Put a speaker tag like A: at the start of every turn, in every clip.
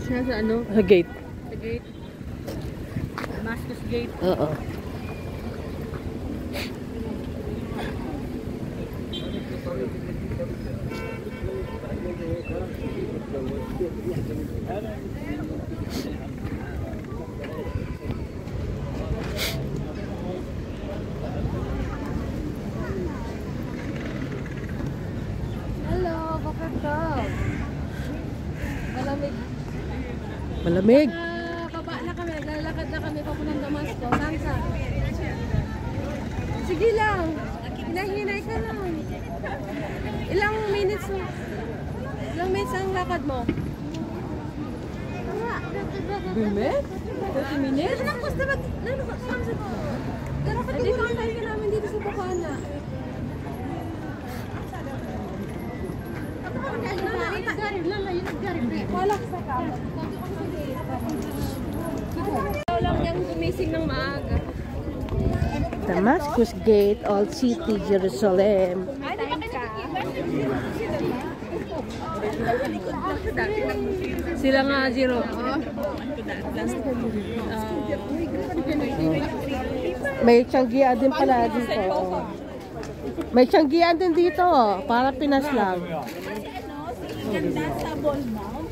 A: Siya sa ano?
B: Sa gate.
A: Sa gate. Damascus Gate.
B: Oo.
A: Hello, bakit ka? Malamig.
B: Malamig.
A: Baba na kami, naglalakad na kami papuntang Damasco. Saan ka? Sige lang. Hinahinay ka lang. Ilang minutes mo? Ilang minutes ang lakad mo? 2 minutes? 30 minutes? Nagkos na ba? Pero pati ko ang tayo namin dito sa Bukana. Wala sa kama. Ikaw lang yung gumising ng maaga.
B: Damascus Gate, Old City, Jerusalem.
A: Sila nga, Zero.
B: May tiyanggian din pala dito. May tiyanggian din dito. Para Pinas lang.
C: Ganda sa Bournemouth.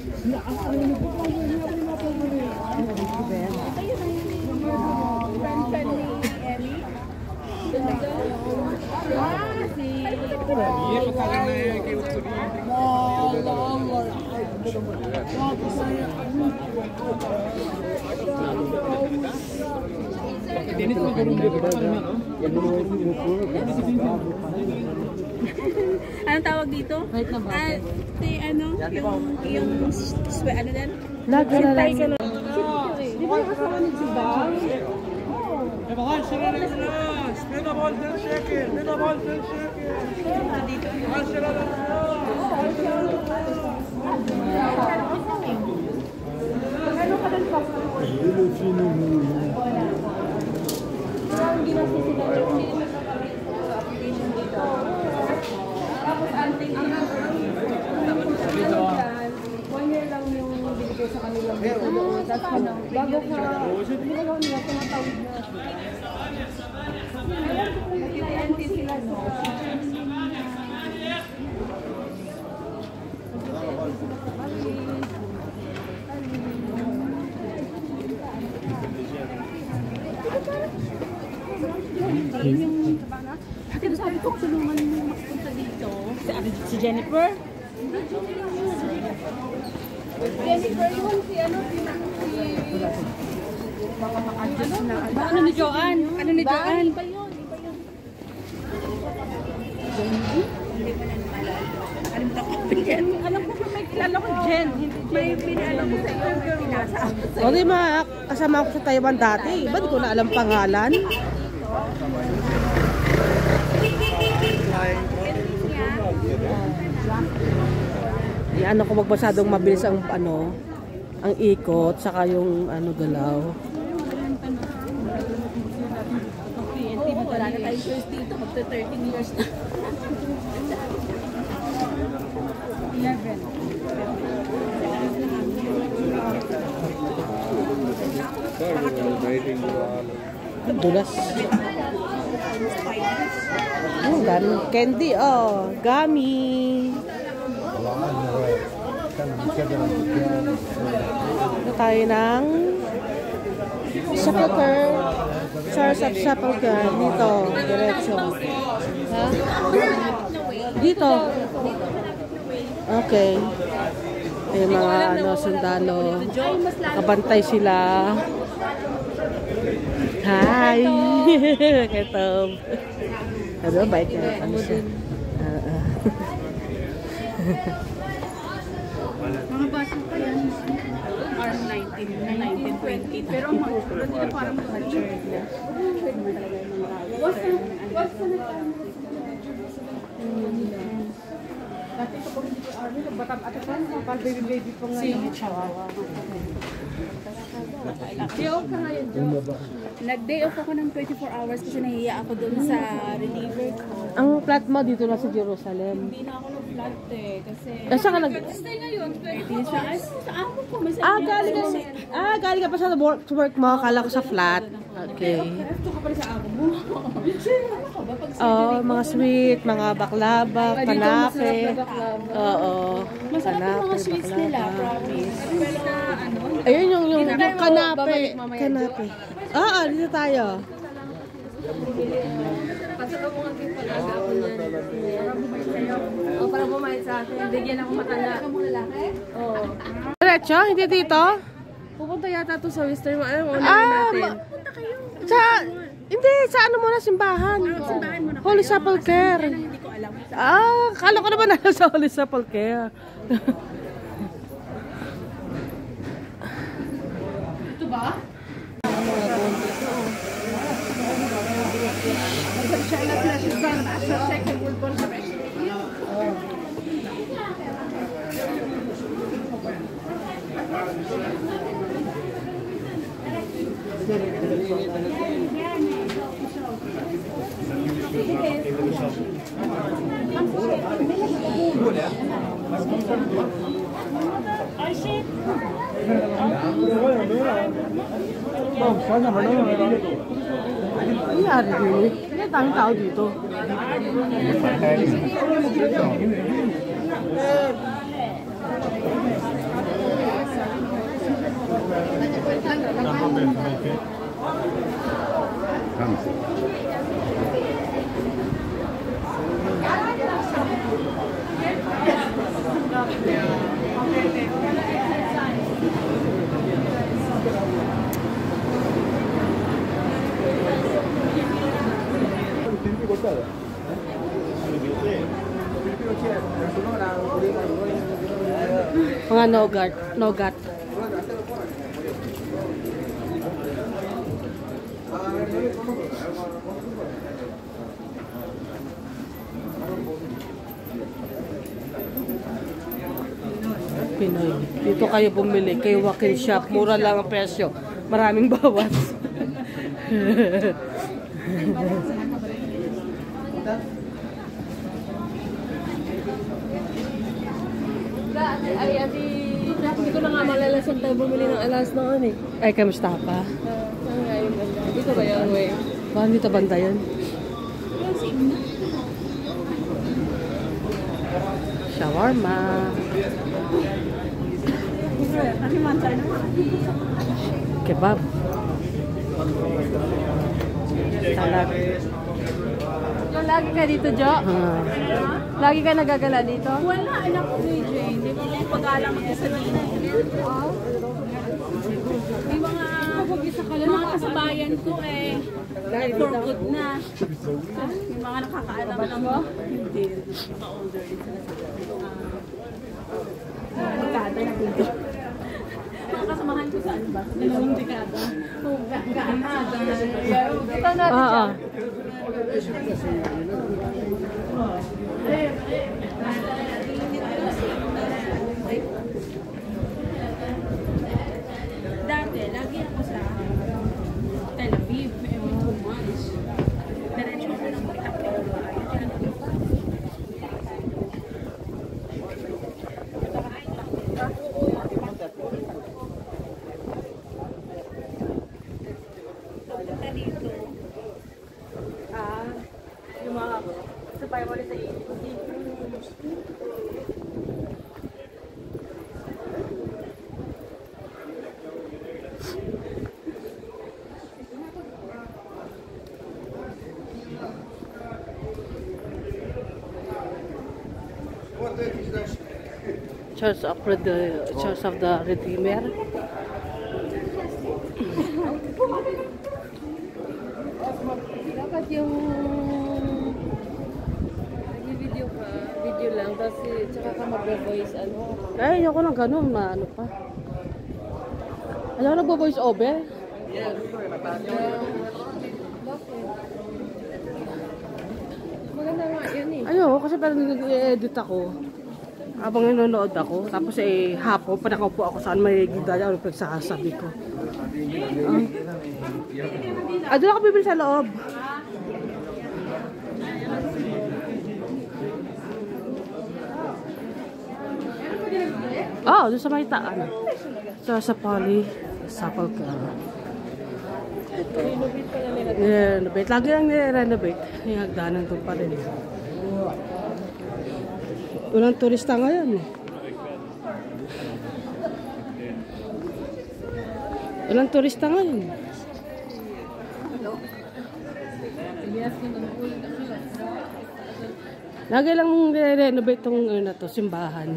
C: Anong tawag dito?
A: Wait na ba?
C: Ano? Yung ano din?
B: Naglalagay ka na.
A: Di ba yung kasama ni Zidane? Tapos anting one year lang yung binigay sa kanila. Tapos ano, bago ka, ginagawa nila, tumatawid na. Nag-anti sila, no?
C: Ate, sabi ko, tulungan mo magpunta dito. Si Jennifer?
A: Jennifer, yun si ano,
C: Ano ni Joanne? Ano ni Joanne?
A: Iba yun.
C: Hindi mo na nalala. Nakalimutan ko pa Jen. Alam ko may kilala ko Jen. May pinaalam ko sa iyo. Pinasa.
B: O di kasama ako sa Taiwan dati. Ba't di ko na alam pangalan? Ano ko magbasadong mabilis ang ang ikot saka yung galaw.
C: PNT mo wala na tayo first dito. Magto 13 years na. 11.
B: Dulas. Candy, gummy. Ito tayo ng sepulcher. Source of sepulcher. Dito, diretso. Ha? Dito. Okay. May mga sundalo. Nakabantay sila. Hi! Ketom. Ano, bait na. Ano siya?
C: Mga bata pa yan. Parang 19, 20. Pero ang mga nila parang matured na. Dati ko pag hindi ko army, nagbatang atakan, kapal baby pa nga. Sige, chawawa.
A: Day off ka ngayon, Jo.
C: Nag-day off ako ng 24 hours kasi nahiya ako doon sa reliever ko.
B: Ang flat mo dito na sa Jerusalem.
C: Hindi na ako nag-flat eh. Kasi...
B: Saan ka nag...
A: Stay ngayon.
C: Sa amo ko. May
B: galing ka. Galing ka pa sa work mo. Akala ko sa flat. Okay.
C: Ito ka pala sa amo mo.
B: Oh, mga sweet, mga baklava, panake. Oo.
C: Masarap yung mga sweets nila, promise.
B: Ayun yung kanape. Kanape. Oo, dito tayo.
A: Pasalubungan ko pala ako niyan. Para bumait sa akin. Bigyan ako matanda. Ikaw mong lalaki? Oo.
B: Diretso? Hindi dito?
A: Pupunta yata to sa Western. Ano natin?
C: Punta kayo.
B: Hindi, sa ano muna, simbahan.
C: Simbahan mo na
B: Holy Sepulchre.
C: Hindi ko alam.
B: Kala ko naman na sa Holy Sepulchre.
A: Ito ba?
B: Ano nangyari din? Hindi, daming tao dito. Mga nogat. Pinoy. Dito kayo bumili kay Wakin Shop. Mura lang ang presyo. Maraming bawas.
A: Ay, ati, hindi ko na nga malalasan tayo bumili ng alas noon eh.
B: Ay, kamusta pa?
A: Saan nga yung banda? Dito ba yung way?
B: Bakit dito banda yun? Shawarma. Kebab. Salad.
A: Lagi ka dito, Jo? Lagi ka nagagala dito?
C: Wala, anak ko, DJ. Hindi mo ako pag-alang mag-isa din. May mga kasabayan ko eh. For good na. May mga nakakaalam na mo. Hindi. Mga-older din sila sa dekada na dito. Mga kasamahan ko saan ba? Dalawang dekada.
A: Ito natin, Jo.
C: Dati, lagi ako sa Tel Aviv every 2 months. Diretso ako ng pagtakbo. Punta dito.
A: Yung mga sabay mo sa iyo.
B: Church of the Redeemer.
A: Dapat yung nag-video ka, video lang, tapos tsaka ka mag-voice, ano.
B: Ay, ayoko ng ganun, ano pa. Alam ko nagbo-voice over?
A: Maganda nga yun eh.
B: Ayoko, kasi parang nag-edit ako. Habang nanonood ako, tapos hapon, pa nakaupo ako saan may gidaya, ano pagsasabi ko. Doon ako bibili sa loob. Doon sa may taan. Sa Poly. Sapal ka. Nirenovate. Lagi lang nirenovate. Yung hagdanan doon pa rin. Walang turista ngayon. Walang turista ngayon. Lagi lang nirenovate itong simbahan.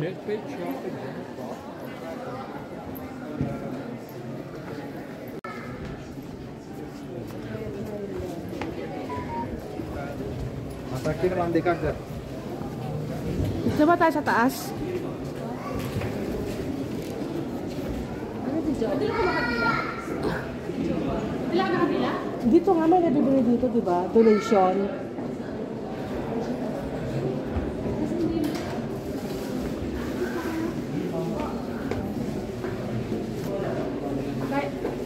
B: Gusto ba tayo sa taas? Dito nga may nabibili dito, di ba? Donation.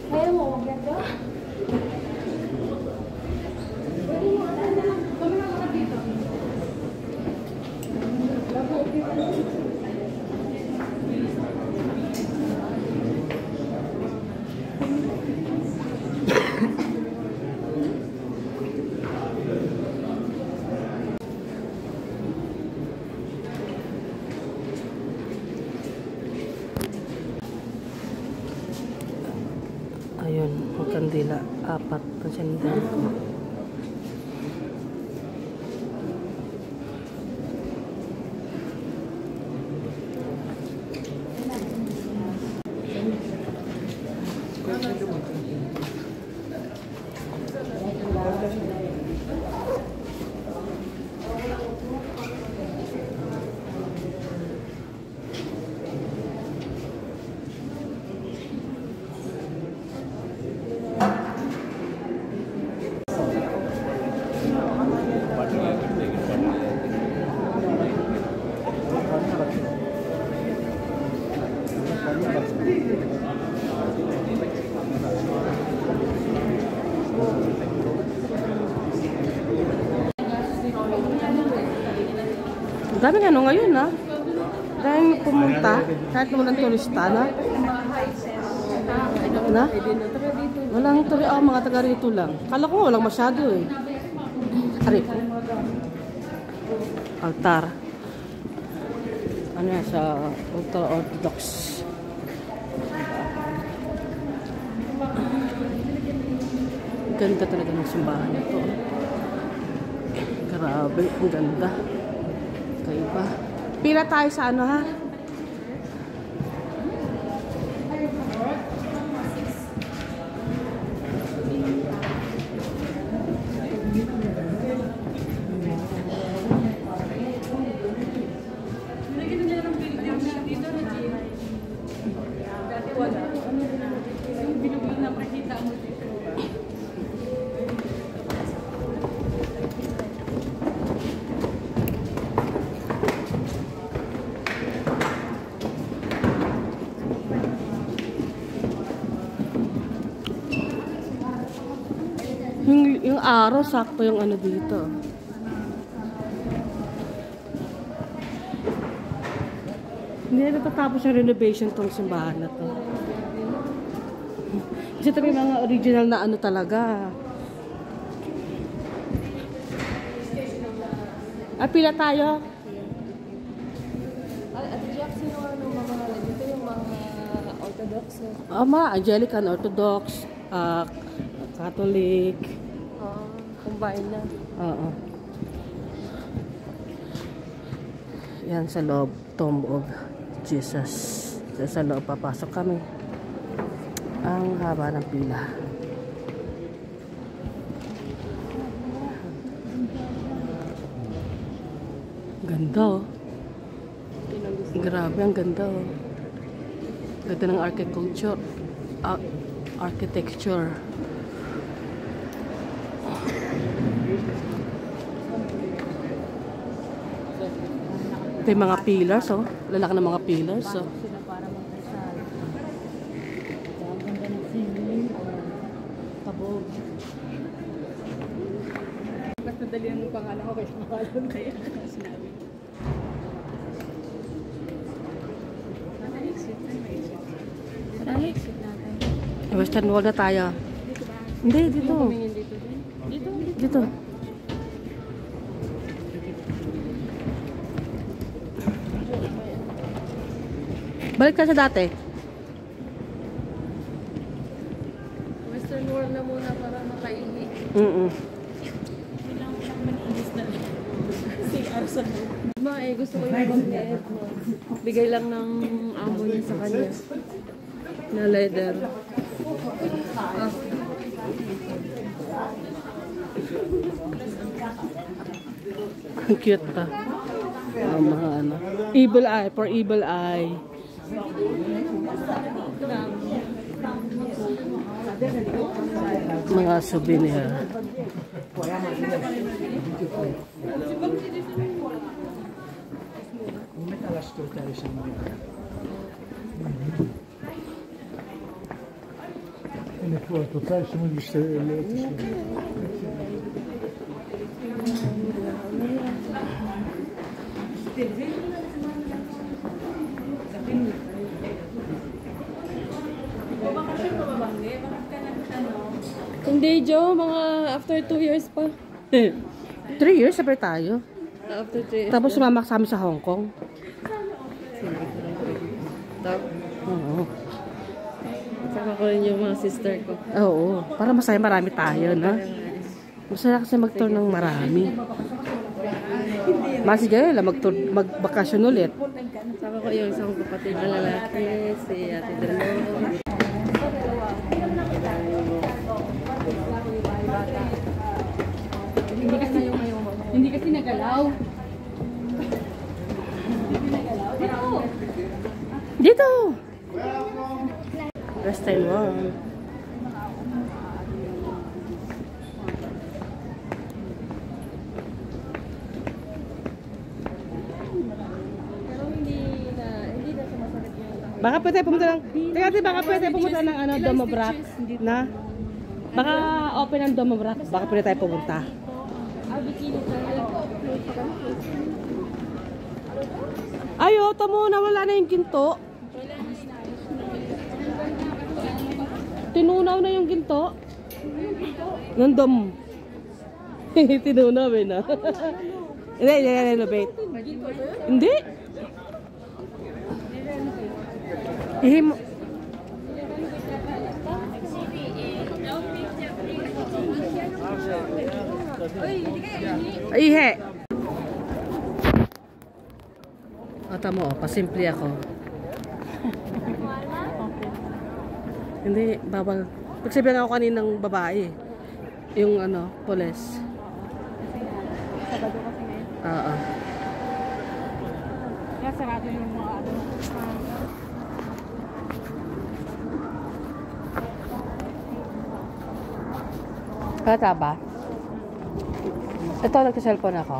A: Kaya mo, wag yan ba?
B: Ayun, ang kandila. 4 na sandal ko. Ang daming ano ngayon, ha? Dahil pumunta, kahit naman ng turista, na? Na? Walang turista, mga taga rito lang. Kala ko walang masyado, eh. Ari. Altar. Ano yan, sa ultra-orthodox. Ganda talaga ng simbahan ito. Grabe, ang ganda. Kaiba. Pila tayo sa ano, ha? Yung araw, sakto yung ano dito. Hindi na natatapos yung renovation tong simbahan na to. Kasi ito may mga original na ano talaga. Pila tayo?
A: At Jack, sino ano mga dito yung mga Orthodox?
B: Mga Anglican, Orthodox, Catholic.
A: Combine na.
B: Oo. Yan sa loob, Tomb of Jesus. Sa loob papasok kami. Ang haba ng pila. Ganda, oh. Grabe, ang ganda, oh. Ganda ng architecture. Architecture. Ito yung mga pillars, oh. Lalaki ng mga pillars, oh.
C: Sila para magdasal. Ang ganda ng singing.
A: Nadali ang pangalan ko kaysa pangalan.
C: Kaya sinabi. Exit natin.
B: Western Wall na tayo. Hindi, dito.
A: Tumingin dito din.
C: Dito.
B: Dito. Balik ka sa dati.
A: Western World na muna para makaihi.
C: Kailangan lang manilis na lang. CR sa
A: Ma, gusto ko yung magnet. Bigay lang ng amo niya sa kanya. Na leather. Ah.
B: Ang cute ta. Mga ano. Evil eye, for evil eye. Mga souvenir.
D: Ne foto, sai, sono gli stessi.
A: Hindi, Jo. Mga after 2 years pa.
B: 3 years, sabi tayo.
A: After 3 years.
B: Tapos sumama kami sa Hong Kong. Oo.
A: Saka ko rin yung mga sister ko.
B: Oo. Para masaya, marami tayo, no? Masaya kasi mag-tour ng marami. Mas sige, mag-bakasyon ulit.
A: Saka ko yung isang kapatid na lalaki, si Ate Delo.
C: Hindi kasi nagalaw.
B: Dito! Western Wall.
A: Pero hindi na sumasakit yung
B: Baka pwede pumunta ng... Teka, baka pwede pumunta ng ano, Dome of Rock. Na? Baka open ang Dome of Rock. Baka pwede tayo pumunta.
A: bikini tayo.
B: Ayo, tamo na wala na yung ginto. Tinunaw na yung ginto. Nandom. Tinunaw eh na. Hindi, renovate. Hindi. Ihim. Ihe. Ata mo, pasimple ako. Hindi, bawal. Pagsabihan ako kaninang babae. Yung ano, polis.
C: Sabado kasi ngayon.
B: Oo.
C: Kaya sarado yung mga ano.
B: Kata ba? Ito, nagka-cellphone ako.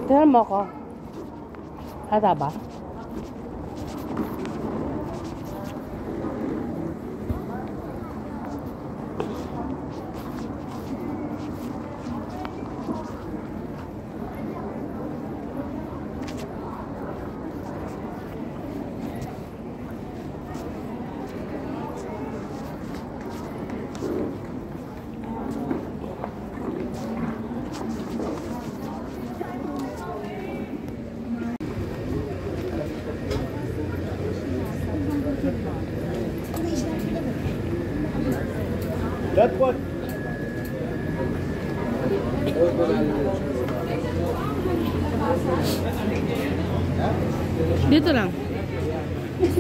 B: Tingnan mo ako. Kata ba?
D: That one.
B: Dito lang.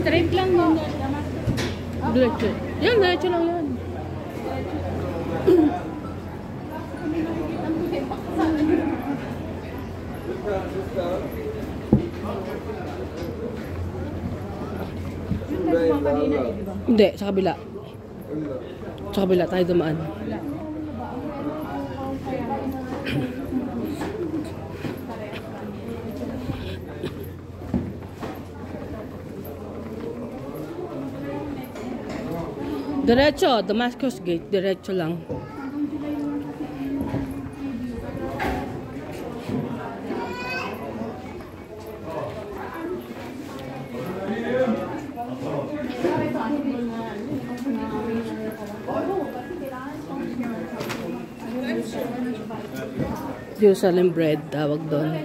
C: Straight lang yun.
B: Diretso. Yan, diretso lang yan. Hindi, sa kabila. Sa kabila tayo dumaan. Diretso, Damascus Gate, diretso lang. Jerusalem bread, tawag doon.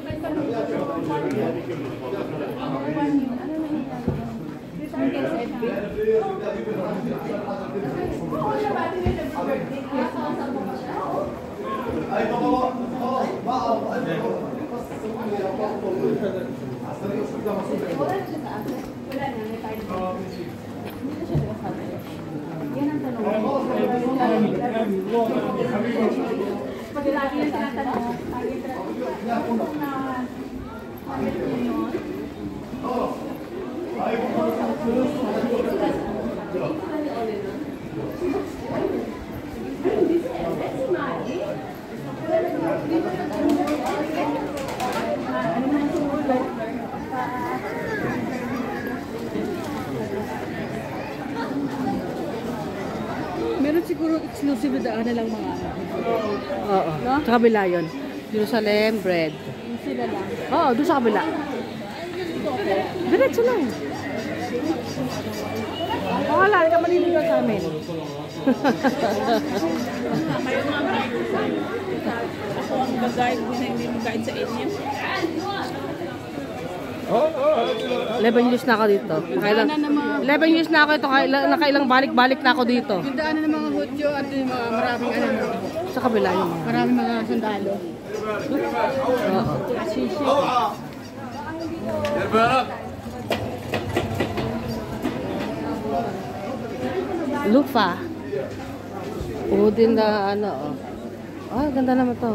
A: Meron siguro exclusive na daan na lang mga
B: Oo.
A: No?
B: Sa kabila yun. Jerusalem bread.
A: sila lang.
B: Oo, doon sa kabila. Diretso lang. Wala, hindi ka maniligaw sa amin.
C: Ako ang gagayad ko na hindi mag-guide sa inyo.
B: 11 years na ako dito. 11 years na ako ito. Nakailang balik-balik na ako dito.
A: Yung daanan ng mga hutyo at yung mga maraming ano,
B: Sa kabila yun.
A: maraming mga sundalo.
B: Oo. Lupa. Din na ano. Oh, ganda naman to.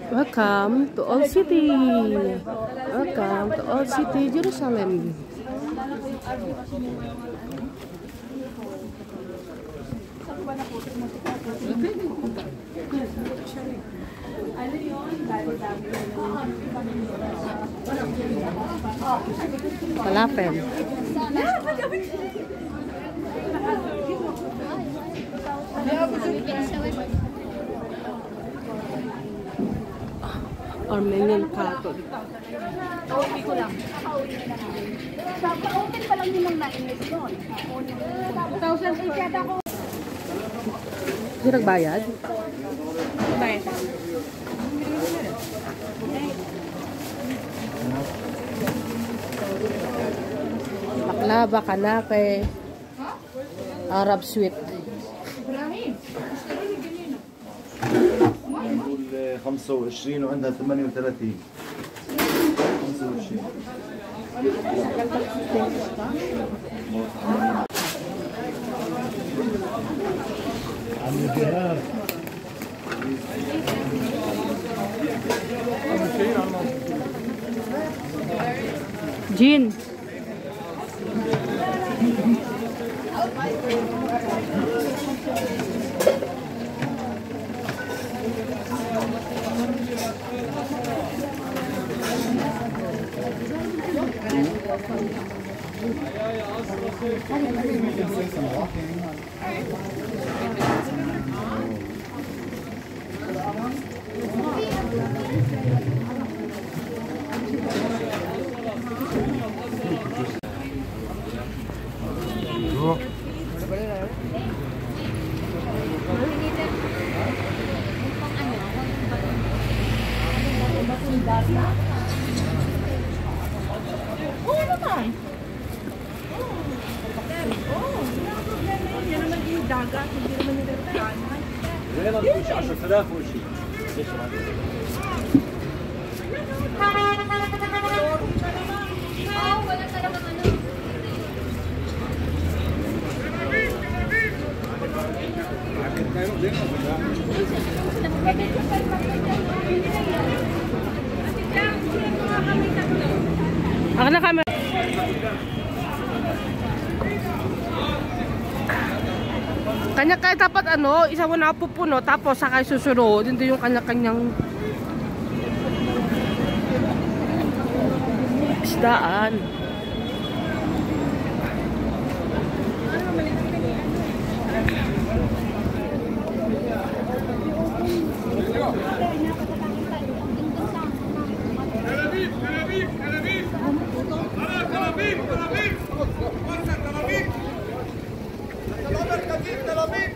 B: Welcome to Old City. Welcome to Old City, Jerusalem. Falafel. Armenian Catholic.
C: Kauwi ko lang. Kauwi pa lang yung na-invest doon. 1,000 kaya ako.
B: Hindi nagbayad?
C: Bayad.
B: Baklava, kanape, Arab sweet.
E: نقول 25 وعندها 38 25
D: عم الجهاد
B: Gin.
E: هنا مش 10000 وشي
C: Wala talagang ano.
B: Ako na camera. Kanya-kanya dapat ano, isa mo na pupuno, tapos saka susunod. Hindi yung kanya-kanyang isdaan.
E: تل أبيب